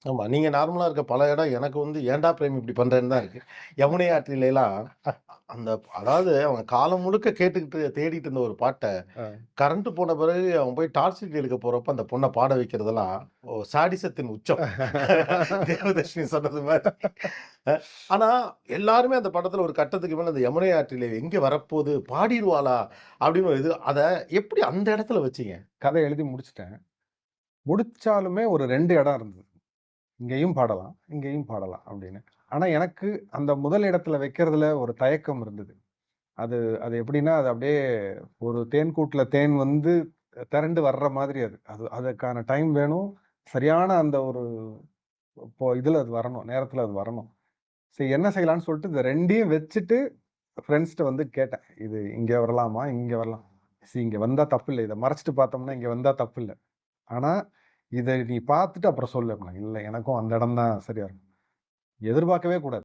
ஆமா. நீங்க நார்மலா இருக்க பல இடம் எனக்கு வந்து ஏன்டா பிரேம் இப்படி பண்றேன்னு தான் இருக்கு. யமுனை ஆற்றிலலாம் அந்த அதாவது அவங்க காலம் முழுக்க கேட்டுக்கிட்டு தேடிட்டு இருந்த ஒரு பாட்ட, அ. கரண்ட் போன பிறகு அவன் போய் டார்ச் லைட் எடுக்க போறப்ப அந்த பொண்ண பாட வைக்கிறதெல்லாம், சாடிசத்தின் உச்சம். தேவதர்ஷினி சொன்னது மாரி. அ ஆனா, எல்லாருமே அந்த படத்துல ஒரு கட்டத்துக்கு மேல அந்த யமுனை ஆற்றிலே எங்க வரப்போது, பாடிருவாளா? அப்படின்னு ஒரு இது. அத எப்படி அந்த இடத்துல வச்சீங்க? கதை எழுதி முடிச்சுட்டேன். முடிச்சாலுமே ஒரு 2 இடம் இருந்தது. இங்கேயும் பாடலாம், இங்கேயும் பாடலாம் அப்படின்னு. ஆனா எனக்கு அந்த முதல் இடத்துல வைக்கிறதுல ஒரு தயக்கம் இருந்தது. அது அது எப்படின்னா, அது அப்படியே ஒரு தேன் கூட்டுல தேன் வந்து திரண்டு வர்ற மாதிரி அது. அதுக்கான டைம் வேணும். சரியான அந்த ஒரு இதுல அது வரணும். நேரத்துல அது வரணும். சரி என்ன செய்யலான்னு சொல்லிட்டு இந்த 2யும் வச்சுட்டு ஃப்ரெண்ட்ஸ்ட்ட வந்து கேட்டேன். இது இங்க வரலாமா? இங்க வரலாம். இங்க வந்தா தப்பில்ல. இத மறைச்சுட்டு பார்த்தோம்னா, இங்க வந்தா தப்பில்ல. ஆனா, இத நீ பார்த்துட்டு அப்புறம் சொல்லு அப்படின்னாங்க. இல்ல எனக்கும் அந்த இடம் தான் சரியா இருக்கும். எதிர்பார்க்கவே கூடாது.